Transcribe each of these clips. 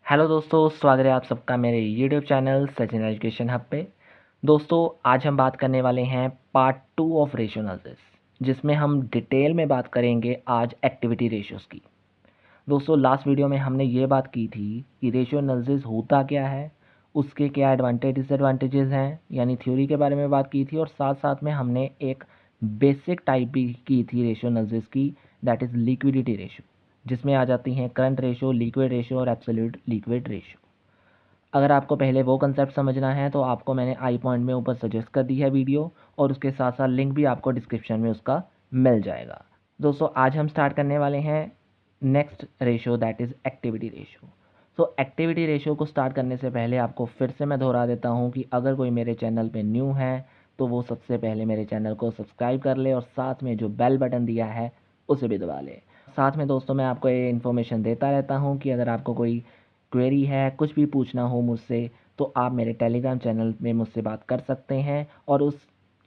Hello दोस्तों, स्वागत है आप सबका मेरे YouTube channel Sachin education hub पे। दोस्तों, आज हम बात करने वाले हैं पार्ट 2 ऑफ रेशियो एनालिसिस, जिसमें हम डिटेल में बात करेंगे आज एक्टिविटी रेशियोज़ की। दोस्तों, लास्ट वीडियो में हमने ये बात की थी कि रेशियो एनालिसिस होता क्या है, उसके क्या एडवांटेज डिसएडवांटेजेस हैं, यानी थ्योरी के बारे में बात की थी, और साथ साथ में हमने एक बेसिक टाइप भी की थी रेशियो एनालिसिस की, दैट इज़ लिक्विडिटी रेशियो, जिसमें आ जाती हैं करंट रेशियो, लिक्विड रेशियो और एब्सोल्यूट लिक्विड रेशियो। अगर आपको पहले वो कंसेप्ट समझना है तो आपको मैंने आई पॉइंट में ऊपर सजेस्ट कर दी है वीडियो, और उसके साथ साथ लिंक भी आपको डिस्क्रिप्शन में उसका मिल जाएगा। दोस्तों, आज हम स्टार्ट करने वाले हैं next ratio, that is activity ratio. So activity ratio को स्टार्ट करने से पहले आपको फिर से मैं दोहरा देता हूँ कि अगर कोई मेरे चैनल पे न्यू है तो वो सबसे पहले मेरे चैनल को सब्सक्राइब कर ले, और साथ में जो बेल बटन दिया है उसे भी दबा ले। साथ में दोस्तों, मैं आपको ये इन्फॉर्मेशन देता रहता हूँ कि अगर आपको कोई क्वेरी है, कुछ भी पूछना हो मुझसे, तो आप मेरे टेलीग्राम चैनल में मुझसे बात कर सकते हैं, और उस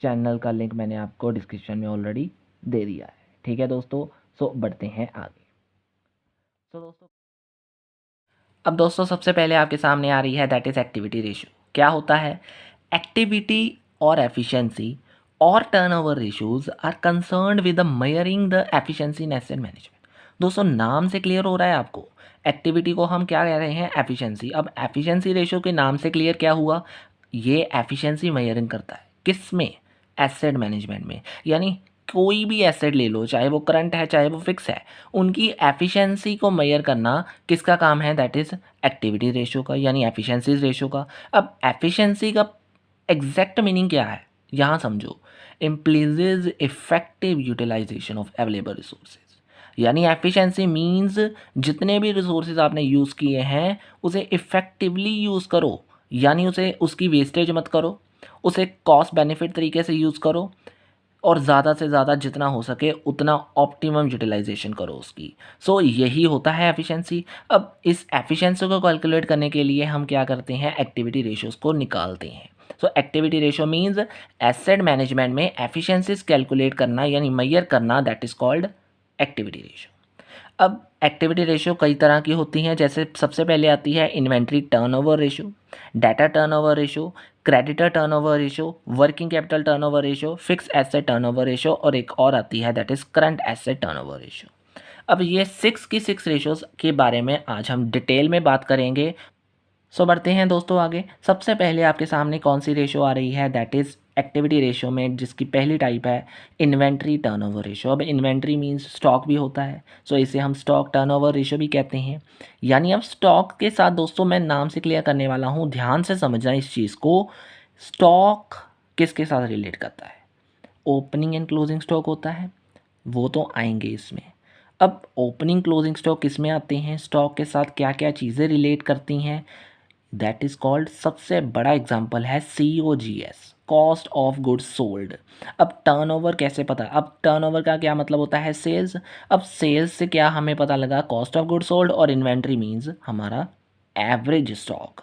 चैनल का लिंक मैंने आपको डिस्क्रिप्शन में ऑलरेडी दे दिया है। ठीक है दोस्तों, सो बढ़ते हैं आगे। अब दोस्तों, सबसे पहले आपके सामने आ रही है दैट इज़ एक्टिविटी रेशियो। क्या होता है? एक्टिविटी और एफिशिएंसी और turnover ratios are concerned with the measuring the efficiency in asset management. दोस्तों, नाम से क्लियर हो रहा है आपको, एक्टिविटी को हम क्या कह रहे हैं? एफिशिएंसी। अब एफिशिएंसी रेशियो के नाम से क्लियर क्या हुआ? ये एफिशिएंसी मेजरिंग करता है किस में? एसेट मैनेजमेंट में। यानी कोई भी एसेट ले लो, चाहे वो करंट है चाहे वो फिक्स है, उनकी एफिशिएंसी को मेजर करना किसका काम है? दैट इज़ एक्टिविटी रेशियो का, यानी एफिशिएंसी रेशियो का। अब एफिशिएंसी का एग्जैक्ट मीनिंग क्या है यहाँ समझो। Implies effective utilisation of available resources. यानी एफिशिएंसी मीन्स जितने भी रिसोर्सेज आपने यूज़ किए हैं उसे इफ़ेक्टिवली यूज़ करो, यानी उसे उसकी वेस्टेज मत करो, उसे कॉस्ट बेनिफिट तरीके से यूज़ करो, और ज़्यादा से ज़्यादा जितना हो सके उतना ऑप्टिमम यूटिलाइजेशन करो उसकी। सो यही होता है एफिशिएंसी। अब इस एफिशिएंसी को कैलकुलेट करने के लिए हम क्या करते हैं? एक्टिविटी रेशियोज़ को निकालते हैं। सो activity ratio means asset management में एफिशिएंसीज कैलकुलेट करना, यानी मेजर करना, that is called activity ratio. अब एक्टिविटी रेशियो कई तरह की होती हैं, जैसे सबसे पहले आती है inventory turnover ratio, data turnover ratio, creditor turnover ratio, working capital turnover ratio, fix asset turnover ratio, और एक और आती है that is current asset turnover ratio. अब ये 6 रेशियोज़ के बारे में आज हम डिटेल में बात करेंगे। सो बढ़ते हैं दोस्तों आगे। सबसे पहले आपके सामने कौन सी रेशियो आ रही है? दैट इज़ एक्टिविटी रेशियो में जिसकी पहली टाइप है इन्वेंट्री टर्नओवर रेशियो। अब इन्वेंट्री मींस स्टॉक भी होता है, सो इसे हम स्टॉक टर्नओवर रेशियो भी कहते हैं। यानी अब स्टॉक के साथ दोस्तों मैं नाम से क्लियर करने वाला हूँ, ध्यान से समझना इस चीज़ को। स्टॉक किसके साथ रिलेट करता है? ओपनिंग एंड क्लोजिंग स्टॉक होता है, वो तो आएंगे इसमें। अब ओपनिंग क्लोजिंग स्टॉक किस में आते हैं? स्टॉक के साथ क्या क्या चीज़ें रिलेट करती हैं? दैट इज़ कॉल्ड, सबसे बड़ा एग्जाम्पल है COGS, cost of goods sold. अब टर्नओवर कैसे पता? अब टर्नओवर का क्या मतलब होता है? सेल्स। अब सेल्स से क्या हमें पता लगा? कॉस्ट ऑफ गुड्स सोल्ड, और इन्वेंट्री मीन्स हमारा एवरेज स्टॉक।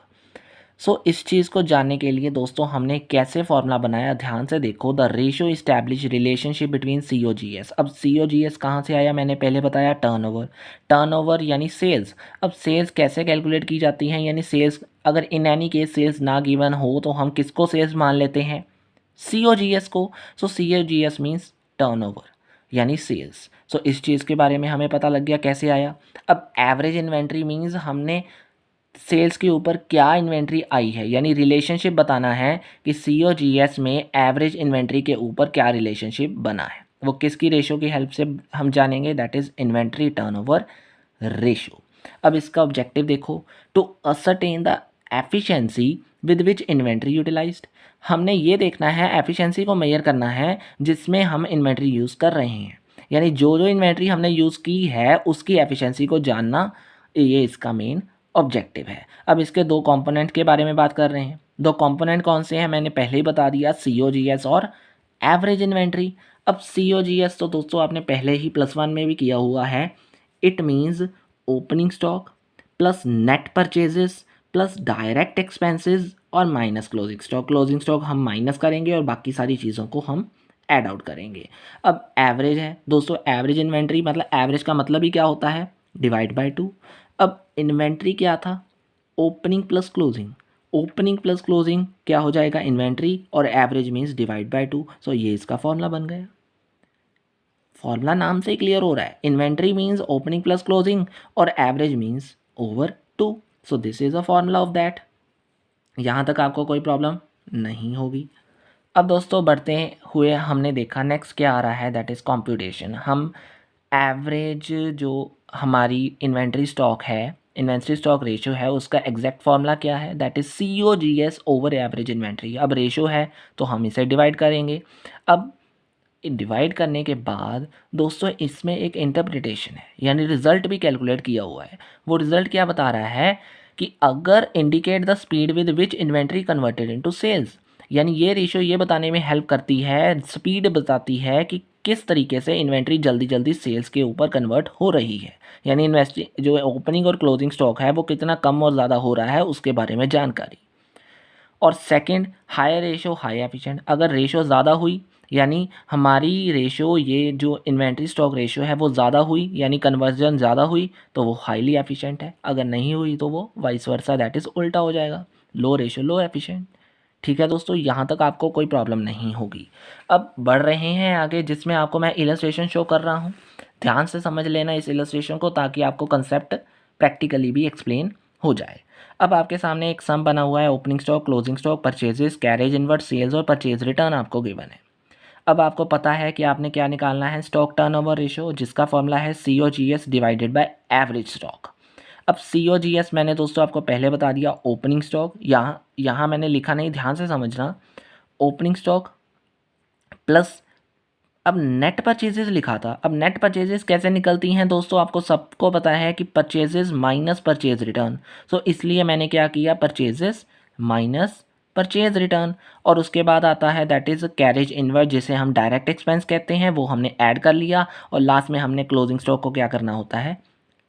सो इस चीज़ को जानने के लिए दोस्तों हमने कैसे फॉर्मूला बनाया, ध्यान से देखो। The ratio establish relationship between COGS। अब COGS कहाँ से आया? मैंने पहले बताया टर्नओवर। टर्नओवर यानी सेल्स। अब सेल्स कैसे कैलकुलेट की जाती हैं? यानी सेल्स, अगर इन एनी केस सेल्स ना गिवन हो तो हम किसको सेल्स मान लेते हैं? COGS को। सो COGS मीन्स टर्नओवर यानी सेल्स। सो इस चीज़ के बारे में हमें पता लग गया कैसे आया। अब एवरेज इन्वेंट्री मीन्स हमने सेल्स के ऊपर क्या इन्वेंट्री आई है, यानी रिलेशनशिप बताना है कि COGS में एवरेज इन्वेंट्री के ऊपर क्या रिलेशनशिप बना है। वो किसकी रेशियो की हेल्प से हम जानेंगे? That is inventory turnover ratio. अब इसका ऑब्जेक्टिव देखो, to ascertain the efficiency with which inventory utilized. हमने ये देखना है, एफिशिएंसी को मेजर करना है जिसमें हम इन्वेंट्री यूज़ कर रहे हैं, यानी जो जो इन्वेंट्री हमने यूज़ की है उसकी एफिशिएंसी को जानना, ये इसका मेन ऑब्जेक्टिव है। अब इसके दो कंपोनेंट के बारे में बात कर रहे हैं। दो कंपोनेंट कौन से हैं? मैंने पहले ही बता दिया, COGS और एवरेज इन्वेंट्री। अब COGS तो दोस्तों आपने पहले ही +1 में भी किया हुआ है। It means opening stock plus net purchases plus direct expenses और minus closing stock. Closing stock हम माइनस करेंगे और बाकी सारी चीज़ों को हम ऐड आउट करेंगे। अब एवरेज है दोस्तों, एवरेज इन्वेंट्री मतलब एवरेज का मतलब ही क्या होता है? Divide by 2। अब इन्वेंट्री क्या था? Opening plus closing, opening plus closing क्या हो जाएगा, इन्वेंट्री, और एवरेज मीन्स डिवाइड बाय 2। सो ये इसका फॉर्मूला बन गया। फॉर्मूला नाम से ही क्लियर हो रहा है, inventory means opening plus closing और average means over 2। So this is a formula of that. यहाँ तक आपको कोई प्रॉब्लम नहीं होगी। अब दोस्तों बढ़ते हुए हमने देखा नेक्स्ट क्या आ रहा है, दैट इज़ कंप्यूटेशन। हम एवरेज जो हमारी इन्वेंट्री स्टॉक है, इन्वेंट्री स्टॉक रेशियो है, उसका एग्जैक्ट फॉर्मूला क्या है, that is COGS over average inventory. अब रेशियो है तो हम इसे डिवाइड करेंगे। अब डिवाइड करने के बाद दोस्तों इसमें एक इंटरप्रिटेशन है, यानी रिजल्ट भी कैलकुलेट किया हुआ है। वो रिजल्ट क्या बता रहा है कि अगर indicate the speed with which inventory converted into sales, यानी ये रेशियो ये बताने में हेल्प करती है, स्पीड बताती है कि किस तरीके से इन्वेंट्री जल्दी जल्दी सेल्स के ऊपर कन्वर्ट हो रही है, यानी इन्वेस्टी जो ओपनिंग और क्लोजिंग स्टॉक है वो कितना कम और ज़्यादा हो रहा है उसके बारे में जानकारी। और second, high ratio high efficient. अगर रेशो ज़्यादा हुई यानी हमारी रेशो, ये जो इन्वेंट्री स्टॉक रेशो है वो ज़्यादा हुई यानी कन्वर्जन ज़्यादा हुई तो वो हाईली एफिशिएंट है। अगर नहीं हुई तो वो वाइस वर्सा, दैट इज़ उल्टा हो जाएगा, लो रेशो लो एफिशिएंट। ठीक है दोस्तों, यहाँ तक आपको कोई प्रॉब्लम नहीं होगी। अब बढ़ रहे हैं आगे, जिसमें आपको मैं इलस्ट्रेशन शो कर रहा हूँ। ध्यान से समझ लेना इस इलस्ट्रेशन को, ताकि आपको कंसेप्ट प्रैक्टिकली भी एक्सप्लेन हो जाए। अब आपके सामने एक सम बना हुआ है, opening stock, closing stock, purchases, carriage inward, sales और परचेज रिटर्न आपको गिवन है। अब आपको पता है कि आपने क्या निकालना है, स्टॉक टर्नओवर रेशियो, जिसका फॉर्मूला है COGS divided by average stock. अब COGS मैंने दोस्तों आपको पहले बता दिया, ओपनिंग स्टॉक, यहाँ मैंने लिखा नहीं, ध्यान से समझना, ओपनिंग स्टॉक प्लस, अब नेट परचेजेस लिखा था। अब नेट परचेजेस कैसे निकलती हैं दोस्तों, आपको सबको पता है कि परचेजेस माइनस परचेज रिटर्न। सो इसलिए मैंने क्या किया, परचेजेस माइनस परचेज रिटर्न, और उसके बाद आता है दैट इज़ कैरेज इनवर्ट, जिसे हम डायरेक्ट एक्सपेंस कहते हैं, वो हमने ऐड कर लिया, और लास्ट में हमने क्लोजिंग स्टॉक को क्या करना होता है,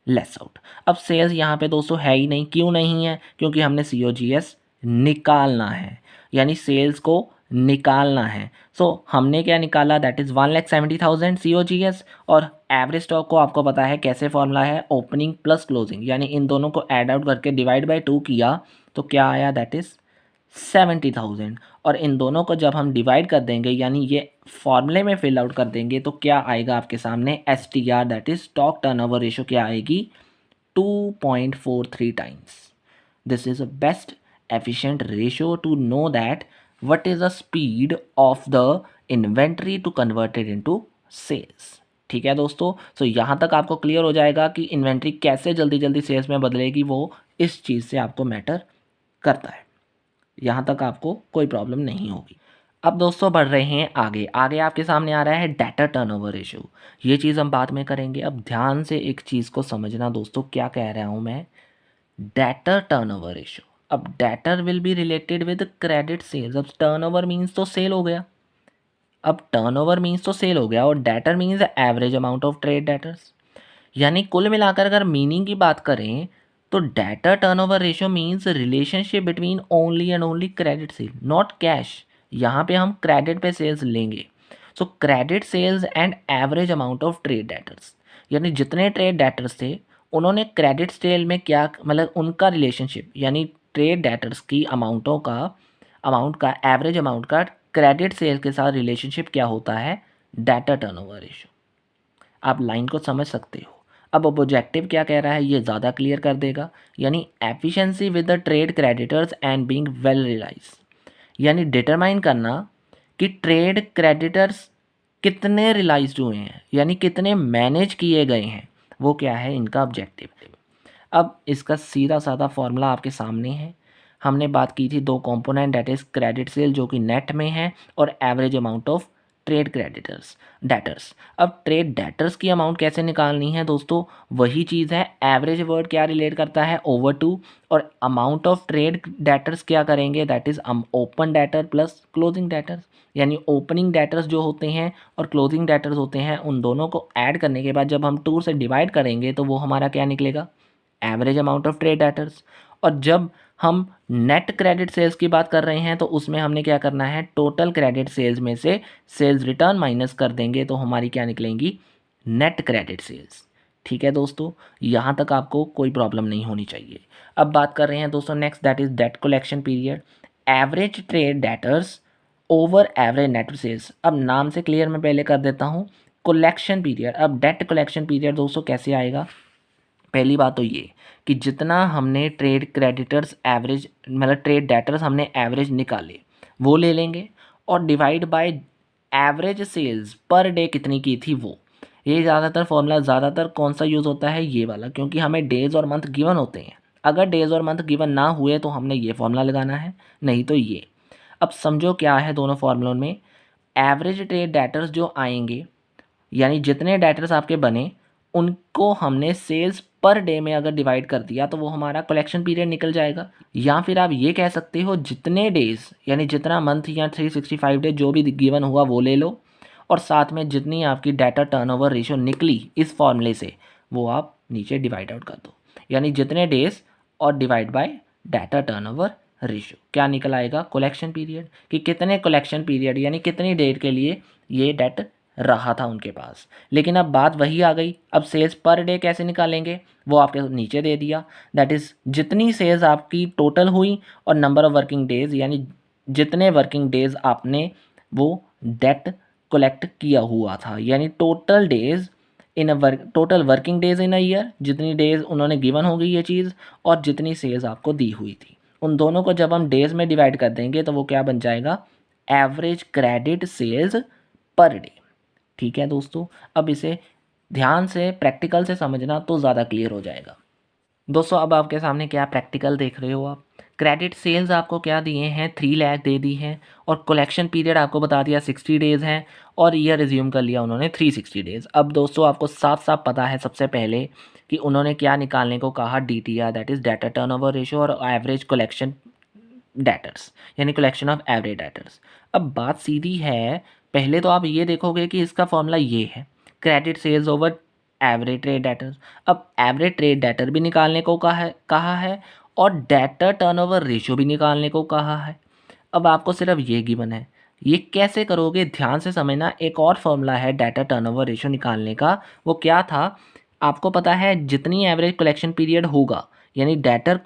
लेस आउट। अब सेल्स यहाँ पे दोस्तों है ही नहीं, क्यों नहीं है, क्योंकि हमने COGS निकालना है, यानी सेल्स को निकालना है। सो हमने क्या निकाला, दैट इज़ 1,70,000 COGS, और एवरेज स्टॉक को आपको पता है कैसे फॉर्मूला है, ओपनिंग प्लस क्लोजिंग, यानी इन दोनों को ऐड आउट करके डिवाइड बाय 2 किया तो क्या आया, दैट इज़ 70,000। और इन दोनों को जब हम डिवाइड कर देंगे, यानी ये फॉर्मूले में फिल आउट कर देंगे, तो क्या आएगा आपके सामने, STR that is stock turnover ratio क्या आएगी, 2.43 times. This is a best efficient ratio to know that what is the speed of the inventory to converted into sales. ठीक है दोस्तों, सो यहाँ तक आपको क्लियर हो जाएगा कि इन्वेंट्री कैसे जल्दी जल्दी सेल्स में बदलेगी, वो इस चीज़ से आपको मैटर करता है। यहाँ तक आपको कोई प्रॉब्लम नहीं होगी। अब दोस्तों बढ़ रहे हैं आगे। आगे आपके सामने आ रहा है डेटर टर्नओवर रेशियो। ये चीज़ हम बाद में करेंगे। अब ध्यान से एक चीज़ को समझना दोस्तों, क्या कह रहा हूँ मैं, डेटर टर्नओवर रेशियो। अब debtor will be related with credit sales. अब टर्नओवर मीन्स तो सेल हो गया, अब टर्नओवर मीन्स तो सेल हो गया, और debtor means average amount of trade debtors. यानी कुल मिलाकर अगर मीनिंग की बात करें तो debtor turnover ratio means relationship between only and only credit sale, not cash. यहाँ पे हम क्रेडिट पे सेल्स लेंगे। So credit sales and average amount of trade debtors, यानी जितने ट्रेड डेटर्स थे उन्होंने क्रेडिट सेल में क्या, मतलब उनका रिलेशनशिप, यानी ट्रेड डेटर्स की अमाउंट का एवरेज अमाउंट का क्रेडिट सेल के साथ रिलेशनशिप क्या होता है, डेटर टर्नओवर रेशियो। आप लाइन को समझ सकते हो। अब ऑब्जेक्टिव क्या कह रहा है ये ज़्यादा क्लियर कर देगा, यानी efficiency with the trade creditors and being well realize, यानी डिटरमाइन करना कि ट्रेड क्रेडिटर्स कितने रियलाइज्ड हुए हैं, यानी कितने मैनेज किए गए हैं, वो क्या है इनका ऑब्जेक्टिव। अब इसका सीधा साधा फॉर्मूला आपके सामने है। हमने बात की थी दो component, debt is credit sale जो कि नेट में है, और average amount of trade creditors debtors. अब ट्रेड डेटर्स की अमाउंट कैसे निकालनी है दोस्तों, वही चीज़ है, एवरेज वर्ड क्या रिलेट करता है, ओवर टू, और अमाउंट ऑफ ट्रेड डेटर्स क्या करेंगे, that is open debtor plus closing debtors, यानी ओपनिंग डेटर्स जो होते हैं और क्लोजिंग डेटर्स होते हैं, उन दोनों को ऐड करने के बाद जब हम 2 से डिवाइड करेंगे तो वो हमारा क्या निकलेगा, average amount of trade debtors. और जब हम नेट क्रेडिट सेल्स की बात कर रहे हैं तो उसमें हमने क्या करना है, टोटल क्रेडिट सेल्स में से सेल्स रिटर्न माइनस कर देंगे तो हमारी क्या निकलेंगी, नेट क्रेडिट सेल्स। ठीक है दोस्तों, यहाँ तक आपको कोई प्रॉब्लम नहीं होनी चाहिए। अब बात कर रहे हैं दोस्तों next, that is debt collection period. Average trade debtors over average net sales. अब नाम से क्लियर मैं पहले कर देता हूँ, कलेक्शन पीरियड। अब डेट कलेक्शन पीरियड दोस्तों कैसे आएगा? पहली बात तो ये कि जितना हमने ट्रेड क्रेडिटर्स एवरेज, मतलब ट्रेड डेटर्स हमने एवरेज निकाले वो ले लेंगे, और divide by average sales per day कितनी की थी वो। ये ज़्यादातर फॉर्मूला ज़्यादातर कौन सा यूज़ होता है? ये वाला, क्योंकि हमें डेज़ और मंथ गिवन होते हैं। अगर डेज़ और मंथ गिवन ना हुए तो हमने ये फॉर्मूला लगाना है, नहीं तो ये। अब समझो क्या है दोनों फार्मूलों में, एवरेज ट्रेड डेटर्स जो आएंगे, यानी जितने डेटर्स आपके बने उनको हमने सेल्स पर डे में अगर डिवाइड कर दिया तो वो हमारा कलेक्शन पीरियड निकल जाएगा। या फिर आप ये कह सकते हो जितने डेज, यानी जितना मंथ या 365 डेज जो भी गिवन हुआ वो ले लो, और साथ में जितनी आपकी डाटा टर्नओवर रेशियो निकली इस फॉर्मूले से वो आप नीचे डिवाइड आउट कर दो, यानी जितने डेज और divide bye data turnover ratio. क्या निकल आएगा? कलेक्शन पीरियड, कि कितने कलेक्शन पीरियड यानी कितनी डेट के लिए ये डेट रहा था उनके पास। लेकिन अब बात वही आ गई, अब सेल्स पर डे कैसे निकालेंगे? वो आपके नीचे दे दिया, दैट इज़ जितनी सेल्स आपकी टोटल हुई और नंबर ऑफ वर्किंग डेज, यानी जितने वर्किंग डेज आपने वो डेट कलेक्ट किया हुआ था, यानी total days in a total working days in a year, जितनी डेज उन्होंने गिवन होगी ये चीज़, और जितनी सेल्स आपको दी हुई थी, उन दोनों को जब हम डेज में डिवाइड कर देंगे तो वो क्या बन जाएगा? Average credit sales per day. ठीक है दोस्तों, अब इसे ध्यान से प्रैक्टिकल से समझना तो ज़्यादा क्लियर हो जाएगा। दोस्तों अब आपके सामने क्या प्रैक्टिकल देख रहे हो आप? क्रेडिट सेल्स आपको क्या दिए हैं? 3 लाख दे दी हैं, और कलेक्शन पीरियड आपको बता दिया 60 डेज़ हैं, और ईयर रिज्यूम कर लिया उन्होंने 360 डेज़। अब दोस्तों आपको साफ साफ पता है सबसे पहले कि उन्होंने क्या निकालने को कहा? DTR, that is data turnover ratio, और एवरेज कलेक्शन डेटर्स, यानी कलेक्शन ऑफ एवरेज डेटर्स। अब बात सीधी है, पहले तो आप ये देखोगे कि इसका फॉर्मूला ये है, credit sales over average trade debtors. अब एवरेज ट्रेड डेटर भी निकालने को कहा है और डेटर टर्नओवर रेशियो भी निकालने को कहा है। अब आपको सिर्फ ये गिवन है, ये कैसे करोगे ध्यान से समझना। एक और फॉर्मूला है डाटा टर्नओवर रेशियो निकालने का, वो क्या था? आपको पता है जितनी एवरेज कलेक्शन पीरियड होगा, यानी डेटर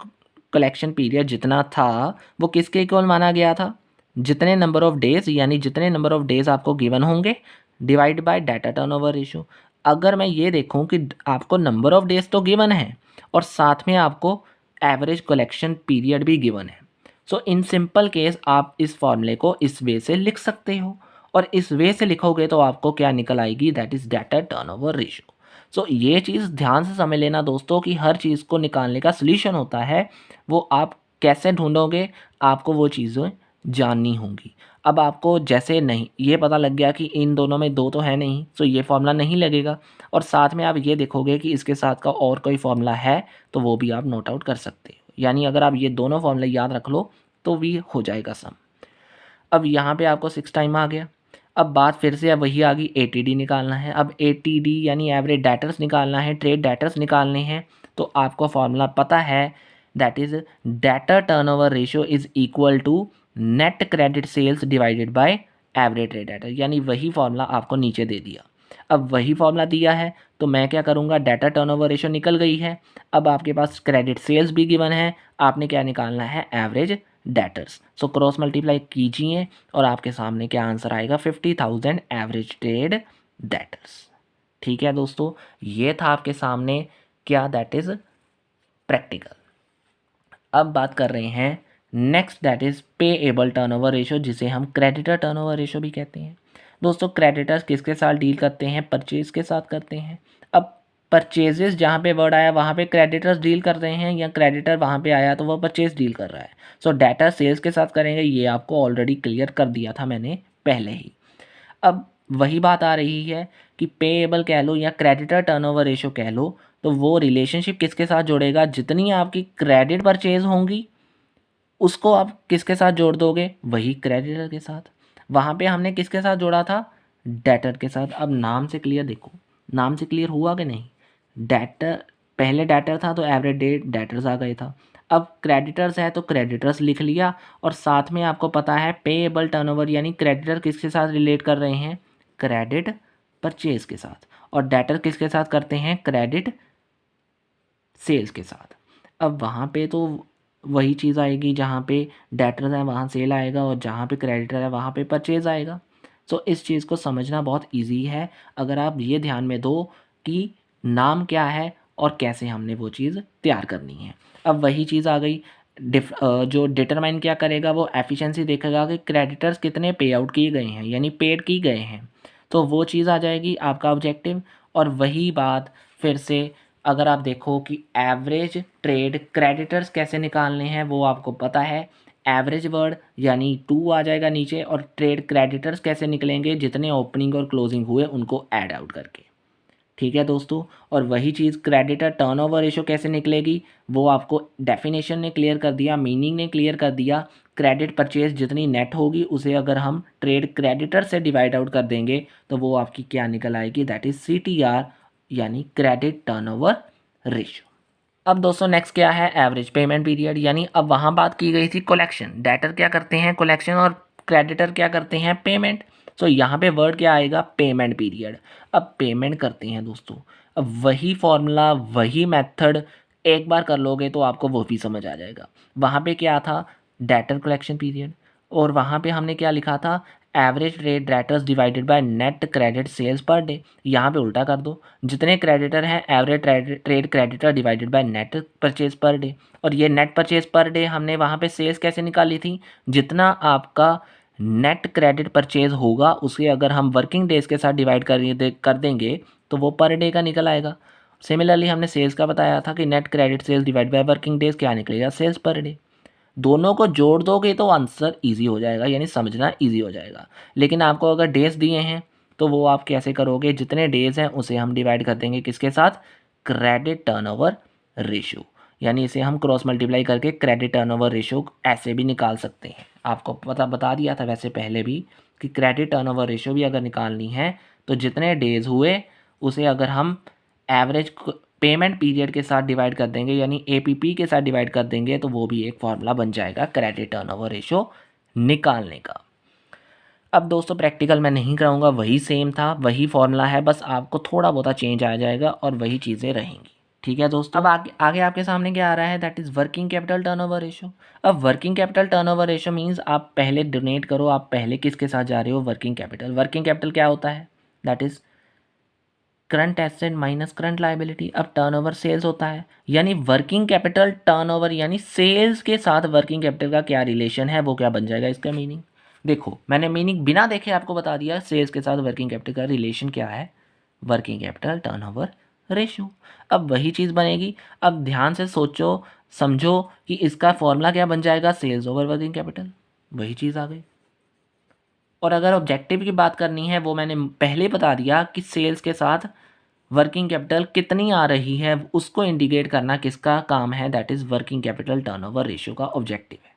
कलेक्शन पीरियड जितना था वो किसके इक्वल माना गया था? जितने नंबर ऑफ डेज, यानी जितने नंबर ऑफ डेज आपको गिवन होंगे divide by data turnover ratio. अगर मैं ये देखूं कि आपको नंबर ऑफ डेज तो गिवन है और साथ में आपको एवरेज कलेक्शन पीरियड भी गिवन है, सो इन सिंपल केस आप इस फॉर्मूले को इस वे से लिख सकते हो, और इस वे से लिखोगे तो आपको क्या निकल आएगी? That is data turnover ratio. So ये चीज़ ध्यान से समझ लेना दोस्तों कि हर चीज़ को निकालने का सोल्यूशन होता है, वो आप कैसे ढूंढोगे आपको वो चीज़ें जाननी होंगी। अब आपको जैसे नहीं ये पता लग गया कि इन दोनों में दो तो है नहीं, सो ये फॉर्मूला नहीं लगेगा, और साथ में आप ये देखोगे कि इसके साथ का और कोई फॉर्मूला है तो वो भी आप नोट आउट कर सकते हो। यानी अगर आप ये दोनों फॉर्मूले याद रख लो तो भी हो जाएगा सम। अब यहाँ पे आपको 6 टाइम आ गया। अब बात फिर से अब वही आ गई, ATD निकालना है। अब ATD यानी एवरेज डेटर्स निकालना है, ट्रेड डेटर्स निकालने हैं, तो आपको फॉर्मूला पता है, that is data turnover ratio is equal to net credit sales divided by average trade debtor, यानी वही फॉर्मूला आपको नीचे दे दिया। अब वही फॉर्मूला दिया है तो मैं क्या करूँगा? डाटा टर्नओवर रेशियो निकल गई है, अब आपके पास क्रेडिट सेल्स भी गिवन है, आपने क्या निकालना है? Average debtors. So cross multiply कीजिए और आपके सामने क्या आंसर आएगा? 50,000 एवरेज ट्रेड डेटर्स। ठीक है दोस्तों, ये था आपके सामने क्या? That is practical. अब बात कर रहे हैं next, that is payable turnover ratio, जिसे हम क्रेडिटर टर्नओवर रेशियो भी कहते हैं। दोस्तों क्रेडिटर्स किसके साथ डील करते हैं? परचेज के साथ करते हैं। अब परचेजेस जहाँ पे वर्ड आया वहाँ पे क्रेडिटर्स डील कर रहे हैं, या क्रेडिटर वहाँ पे आया तो वो परचेज डील कर रहा है। सो डेटर सेल्स के साथ करेंगे, ये आपको ऑलरेडी क्लियर कर दिया था मैंने पहले ही। अब वही बात आ रही है कि पेएबल कह लो या क्रेडिटर टर्नओवर रेशियो कह लो, तो वो रिलेशनशिप किसके साथ जोड़ेगा? जितनी आपकी क्रेडिट परचेज होंगी उसको आप किसके साथ जोड़ दोगे? वही क्रेडिटर के साथ। वहाँ पे हमने किसके साथ जोड़ा था? डेटर के साथ। अब नाम से क्लियर देखो, नाम से क्लियर हुआ कि नहीं? डेटर, पहले डेटर था तो एवरेज डेट डेटर्स आ गए था, अब क्रेडिटर्स है तो क्रेडिटर्स लिख लिया, और साथ में आपको पता है पेएबल टर्नओवर यानी क्रेडिटर किसके साथ रिलेट कर रहे हैं? क्रेडिट परचेज के साथ। और डेटर किसके साथ करते हैं, क्रेडिट सेल्स के साथ। अब वहाँ पे तो वही चीज़ आएगी, जहाँ पे डेटर है वहाँ सेल आएगा, और जहाँ पे क्रेडिटर है वहाँ पे परचेज आएगा। सो इस चीज़ को समझना बहुत इजी है अगर आप ये ध्यान में दो कि नाम क्या है और कैसे हमने वो चीज़ तैयार करनी है। अब वही चीज़ आ गई, जो डिटरमाइन क्या करेगा, वो एफिशिएंसी देखेगा कि क्रेडिटर्स कितने पे आउट किए गए हैं, यानी पेड की गए हैं, तो वो चीज़ आ जाएगी आपका ऑब्जेक्टिव। और वही बात फिर से अगर आप देखो कि एवरेज ट्रेड क्रेडिटर्स कैसे निकालने हैं वो आपको पता है, एवरेज वर्ड यानी 2 आ जाएगा नीचे, और ट्रेड क्रेडिटर्स कैसे निकलेंगे, जितने ओपनिंग और क्लोजिंग हुए उनको ऐड आउट करके। ठीक है दोस्तों, और वही चीज़ क्रेडिटर टर्नओवर रेशो कैसे निकलेगी वो आपको डेफिनेशन ने क्लियर कर दिया, मीनिंग ने क्लियर कर दिया। क्रेडिट परचेज जितनी नेट होगी उसे अगर हम ट्रेड क्रेडिटर से डिवाइड आउट कर देंगे तो वो आपकी क्या निकल आएगी, दैट इज CTR, यानी क्रेडिट टर्नओवर रेशो। अब दोस्तों नेक्स्ट क्या है, एवरेज पेमेंट पीरियड, यानी अब वहाँ बात की गई थी कलेक्शन, डेटर क्या करते हैं कलेक्शन और क्रेडिटर क्या करते हैं पेमेंट। सो यहाँ पे वर्ड क्या आएगा, पेमेंट पीरियड। अब पेमेंट करते हैं दोस्तों, अब वही फॉर्मूला वही मेथड एक बार कर लोगे तो आपको वो भी समझ आ जाएगा। वहाँ पे क्या था, डेटर कलेक्शन पीरियड, और वहाँ पे हमने क्या लिखा था, average trade debtors divided by net credit sales per day. यहाँ पे उल्टा कर दो, जितने क्रेडिटर हैं average trade creditor divided by net purchase per day, और ये नेट परचेज पर डे हमने वहाँ पे सेल्स कैसे निकाली थी, जितना आपका नेट क्रेडिट परचेज होगा उसे अगर हम वर्किंग डेज के साथ डिवाइड कर देंगे तो वो पर डे का निकल आएगा। सिमिलरली हमने सेल्स का बताया था कि net credit sales divide by working days क्या निकलेगा, सेल्स पर डे। दोनों को जोड़ दोगे तो आंसर इजी हो जाएगा, यानी समझना इजी हो जाएगा। लेकिन आपको अगर डेज दिए हैं तो वो आप कैसे करोगे, जितने डेज हैं उसे हम डिवाइड कर देंगे किसके साथ, क्रेडिट टर्नओवर रेशियो, यानी इसे हम क्रॉस मल्टीप्लाई करके क्रेडिट टर्नओवर रेशियो ऐसे भी निकाल सकते हैं। आपको बता दिया था वैसे पहले भी कि क्रेडिट टर्नओवर रेशियो भी अगर निकालनी है तो जितने डेज हुए उसे अगर हम एवरेज पेमेंट पीरियड के साथ डिवाइड कर देंगे, यानी APP के साथ डिवाइड कर देंगे, तो वो भी एक फॉर्मूला बन जाएगा क्रेडिट टर्नओवर रेशो निकालने का। अब दोस्तों प्रैक्टिकल मैं नहीं कराऊंगा, वही सेम था, वही फॉर्मूला है, बस आपको थोड़ा बहुत चेंज आ जाएगा और वही चीज़ें रहेंगी। ठीक है दोस्तों, अब आगे आपके सामने क्या आ रहा है, that is working capital turnover ratio. अब working capital turnover ratio means आप पहले डोनेट करो, आप पहले किसके साथ जा रहे हो, वर्किंग कैपिटल। वर्किंग कैपिटल क्या होता है, that is current asset minus current liability. अब टर्नओवर सेल्स होता है, यानी वर्किंग कैपिटल टर्नओवर, यानी सेल्स के साथ वर्किंग कैपिटल का क्या रिलेशन है, वो क्या बन जाएगा इसका मीनिंग। देखो मैंने मीनिंग बिना देखे आपको बता दिया, सेल्स के साथ वर्किंग कैपिटल का रिलेशन क्या है, वर्किंग कैपिटल टर्नओवर रेशियो। अब वही चीज़ बनेगी, अब ध्यान से सोचो समझो कि इसका फॉर्मूला क्या बन जाएगा, सेल्स ओवर वर्किंग कैपिटल, वही चीज़ आ गई। और अगर ऑब्जेक्टिव की बात करनी है वो मैंने पहले बता दिया कि सेल्स के साथ वर्किंग कैपिटल कितनी आ रही है उसको इंडिकेट करना किसका काम है, that is working capital turnover ratio का ऑब्जेक्टिव है।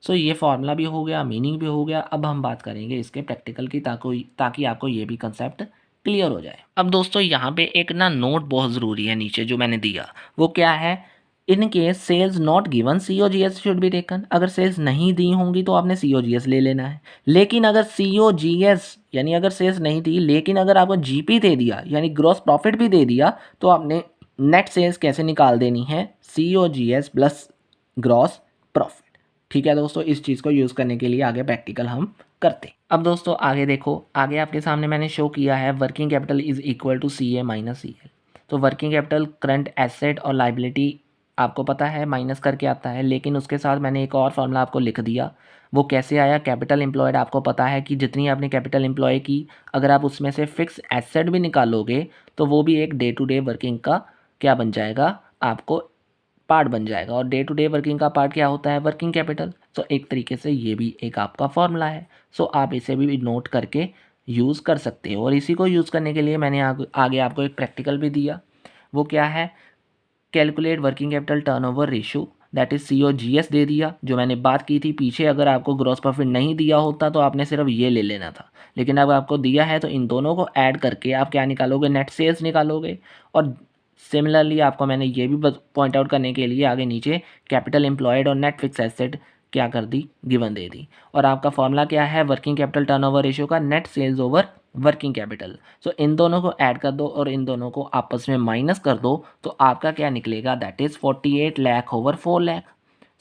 सो ये फार्मूला भी हो गया, मीनिंग भी हो गया। अब हम बात करेंगे इसके प्रैक्टिकल की, ताकि आपको ये भी कंसेप्ट क्लियर हो जाए। अब दोस्तों यहाँ पे एक ना नोट बहुत ज़रूरी है नीचे जो मैंने दिया, वो क्या है, in case sales not given COGS should be taken. अगर सेल्स नहीं दी होंगी तो आपने COGS ले लेना है। लेकिन अगर COGS यानी अगर सेल्स नहीं दी लेकिन अगर आपको GP दे दिया यानी ग्रॉस प्रॉफिट भी दे दिया तो आपने नेट सेल्स कैसे निकाल देनी है, COGS प्लस ग्रॉस प्रॉफिट। ठीक है दोस्तों, इस चीज़ को यूज़ करने के लिए आगे प्रैक्टिकल हम करते हैं। अब दोस्तों आगे देखो, आगे आपके सामने मैंने शो किया है working capital is equal to CA minus CL। तो वर्किंग कैपिटल करंट एसेट और लाइबिलिटी आपको पता है माइनस करके आता है, लेकिन उसके साथ मैंने एक और फॉर्मूला आपको लिख दिया। वो कैसे आया, कैपिटल एम्प्लॉयड आपको पता है कि जितनी आपने कैपिटल एम्प्लॉय की अगर आप उसमें से फिक्स एसेट भी निकालोगे तो वो भी एक डे टू डे वर्किंग का क्या बन जाएगा, आपको पार्ट बन जाएगा। और डे टू डे वर्किंग का पार्ट क्या होता है, वर्किंग कैपिटल। सो एक तरीके से ये भी एक आपका फॉर्मूला है। सो आप इसे भी नोट करके यूज़ कर सकते हो। और इसी को यूज़ करने के लिए मैंने आगे आपको एक प्रैक्टिकल भी दिया, वो क्या है, calculate working capital turnover ratio, that is COGS दे दिया जो मैंने बात की थी पीछे। अगर आपको ग्रॉस प्रॉफिट नहीं दिया होता तो आपने सिर्फ ये ले लेना था, लेकिन अब आपको दिया है तो इन दोनों को ऐड करके आप क्या निकालोगे, नेट सेल्स निकालोगे। और सिमिलरली आपको मैंने ये भी पॉइंट आउट करने के लिए आगे नीचे कैपिटल एम्प्लॉयड और नेट फिक्स एसेट क्या कर दी, गिवन दे दी। और आपका फॉर्मूला क्या है, वर्किंग कैपिटल टर्नओवर रेशियो का net sales over working capital. So इन दोनों को ऐड कर दो और इन दोनों को आपस में माइनस कर दो तो आपका क्या निकलेगा, that is 48 lakh over 4 lakh.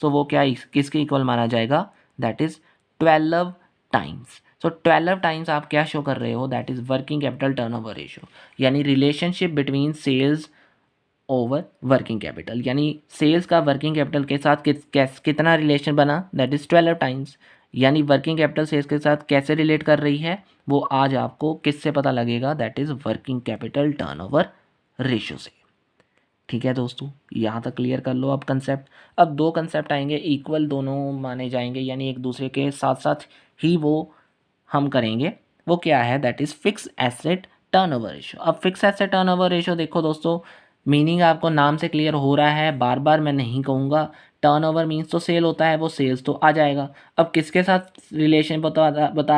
So वो क्या किसके इक्वल माना जाएगा, that is 12 times. So 12 times आप क्या शो कर रहे हो, that is working capital turnover ratio, यानी relationship between sales over working capital, यानी सेल्स का वर्किंग कैपिटल के साथ कितना रिलेशन बना, दैट इज़ 12 टाइम्स। यानी वर्किंग कैपिटल सेल्स के साथ कैसे रिलेट कर रही है वो आज आपको किससे पता लगेगा, that is working capital turnover ratio से। ठीक है दोस्तों, यहाँ तक क्लियर कर लो अब कंसेप्ट। अब दो कंसेप्ट आएंगे, इक्वल दोनों माने जाएंगे, यानी एक दूसरे के साथ साथ ही वो हम करेंगे। वो क्या है, that is fix asset turnover ratio. अब फिक्स एसेट टर्नओवर रेशियो देखो दोस्तों, मीनिंग आपको नाम से क्लियर हो रहा है, बार बार मैं नहीं कहूँगा। टर्नओवर मीन्स तो सेल होता है, वो सेल्स तो आ जाएगा। अब किसके साथ रिलेशन बता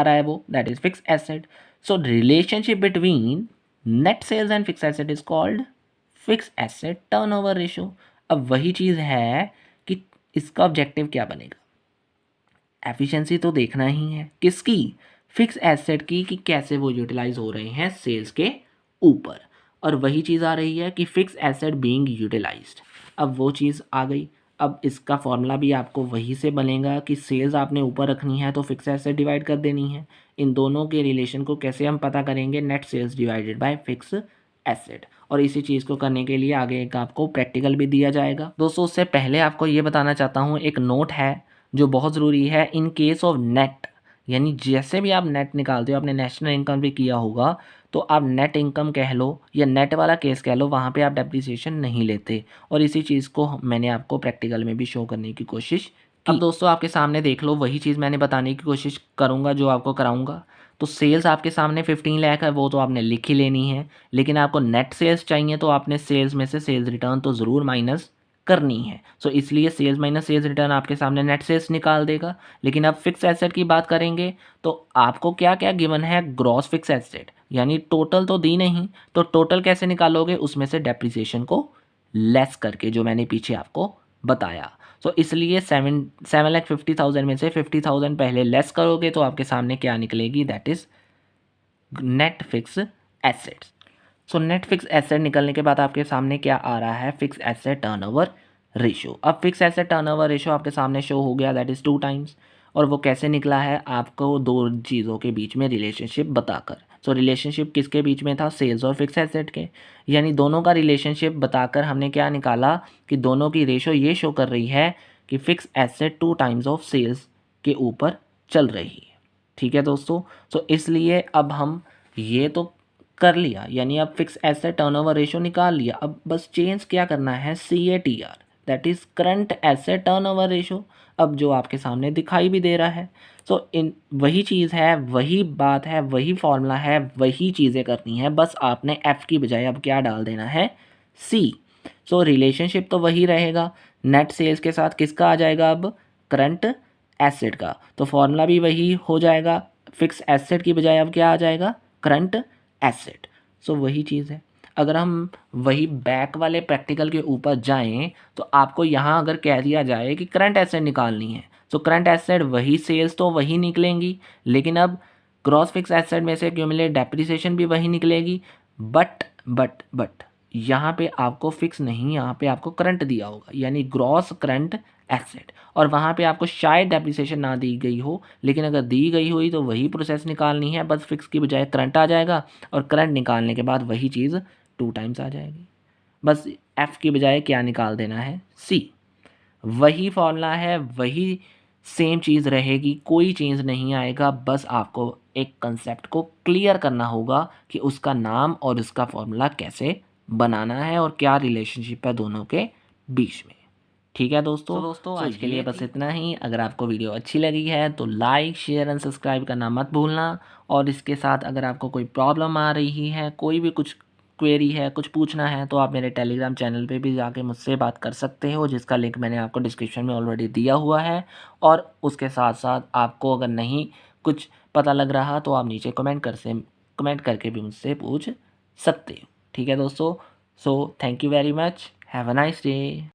रहा है वो, that is fix asset. So relationship between net sales and fix asset is called fix asset turnover ratio. अब वही चीज़ है कि इसका ऑब्जेक्टिव क्या बनेगा, एफिशिएंसी तो देखना ही है, किसकी, फिक्स एसेट की, कि कैसे वो यूटिलाइज हो रहे हैं सेल्स के ऊपर। और वही चीज़ आ रही है कि फिक्स एसेट बीइंग यूटिलाइज्ड। अब वो चीज़ आ गई। अब इसका फॉर्मूला भी आपको वही से बनेगा कि सेल्स आपने ऊपर रखनी है तो फिक्स एसेट डिवाइड कर देनी है। इन दोनों के रिलेशन को कैसे हम पता करेंगे, net sales divided by fix asset. और इसी चीज़ को करने के लिए आगे एक आपको प्रैक्टिकल भी दिया जाएगा। दोस्तों उससे पहले आपको ये बताना चाहता हूँ, एक नोट है जो बहुत ज़रूरी है। इन केस ऑफ नेट, यानी जैसे भी आप नेट निकालते हो, आपने नेशनल इनकम भी किया होगा, तो आप नेट इनकम कह लो या नेट वाला केस कह लो, वहाँ पे आप डेप्रिसिएशन नहीं लेते। और इसी चीज़ को मैंने आपको प्रैक्टिकल में भी शो करने की कोशिश की। अब दोस्तों आपके सामने देख लो, वही चीज़ मैंने बताने की कोशिश करूँगा जो आपको कराऊँगा। तो सेल्स आपके सामने 15 लाख है, वो तो आपने लिख ही लेनी है। लेकिन आपको नेट सेल्स चाहिए तो आपने सेल्स में से सेल्स रिटर्न तो ज़रूर माइनस करनी है। सो इसलिए सेल्स माइनस सेल्स रिटर्न आपके सामने नेट सेल्स निकाल देगा। लेकिन अब फिक्स एसेट की बात करेंगे तो आपको क्या क्या गिवन है, ग्रॉस फिक्स एसेट, यानी टोटल तो दी नहीं, तो टोटल कैसे निकालोगे, उसमें से डेप्रिसिएशन को लेस करके, जो मैंने पीछे आपको बताया। सो इसलिए 7,50,000 में से 50,000 पहले लेस करोगे तो आपके सामने क्या निकलेगी, that is net fix assets. So net fix asset निकलने के बाद आपके सामने क्या आ रहा है, फिक्स एसेट टर्नओवर रेशियो। अब फिक्स एसेट टर्नओवर रेशियो आपके सामने शो हो गया, दैट इज़ 2 टाइम्स। और वो कैसे निकला है, आपको दो चीज़ों के बीच में रिलेशनशिप बताकर। सो रिलेशनशिप किसके बीच में था, सेल्स और फिक्स एसेट के, यानी दोनों का रिलेशनशिप बताकर हमने क्या निकाला कि दोनों की रेशो ये शो कर रही है कि fix asset 2 times of sales के ऊपर चल रही है। ठीक है दोस्तों, सो इसलिए अब हम ये तो कर लिया, यानी अब फिक्स एसेट टर्नओवर रेशियो निकाल लिया। अब बस चेंज क्या करना है, CATR, that is current asset turnover ratio, अब जो आपके सामने दिखाई भी दे रहा है। सो इन वही चीज़ है, वही बात है, वही फॉर्मूला है, वही चीज़ें करनी है, बस आपने F की बजाय अब क्या डाल देना है, C। सो रिलेशनशिप तो वही रहेगा, नेट सेल्स के साथ किसका आ जाएगा अब, करंट एसेट का, तो फॉर्मूला भी वही हो जाएगा, फिक्स एसेट की बजाय अब क्या आ जाएगा, करंट एसेट। सो वही चीज़ है। अगर हम वही बैक वाले प्रैक्टिकल के ऊपर जाएं तो आपको यहाँ अगर कह दिया जाए कि करंट एसेट निकालनी है, तो करंट एसेट वही, सेल्स तो वही निकलेंगी, लेकिन अब ग्रॉस फिक्स एसेट में से एक्यूमुलेट डेप्रिसिएशन भी वही निकलेगी। बट यहाँ पे आपको फिक्स नहीं, यहाँ पे आपको करंट दिया होगा, यानी ग्रॉस करंट एसेट, और वहाँ पे आपको शायद डेप्रिसिएशन ना दी गई हो, लेकिन अगर दी गई हुई तो वही प्रोसेस निकालनी है, बस फिक्स की बजाय करंट आ जाएगा, और करंट निकालने के बाद वही चीज़ 2 टाइम्स आ जाएगी। बस F की बजाय क्या निकाल देना है, C। वही फॉर्मूला है, वही सेम चीज़ रहेगी, कोई चेंज नहीं आएगा, बस आपको एक कंसेप्ट को क्लियर करना होगा कि उसका नाम और उसका फॉर्मूला कैसे बनाना है और क्या रिलेशनशिप है दोनों के बीच में। ठीक है दोस्तों, दोस्तों आज के लिए बस इतना ही। अगर आपको वीडियो अच्छी लगी है तो लाइक शेयर एंड सब्सक्राइब करना मत भूलना। और इसके साथ अगर आपको कोई प्रॉब्लम आ रही है, कोई भी कुछ क्वेरी है, कुछ पूछना है, तो आप मेरे टेलीग्राम चैनल पे भी जाके मुझसे बात कर सकते हो, जिसका लिंक मैंने आपको डिस्क्रिप्शन में ऑलरेडी दिया हुआ है। और उसके साथ साथ आपको अगर नहीं कुछ पता लग रहा तो आप नीचे कमेंट करके भी मुझसे पूछ सकते हो। ठीक है दोस्तों, so thank you very much, have a nice day.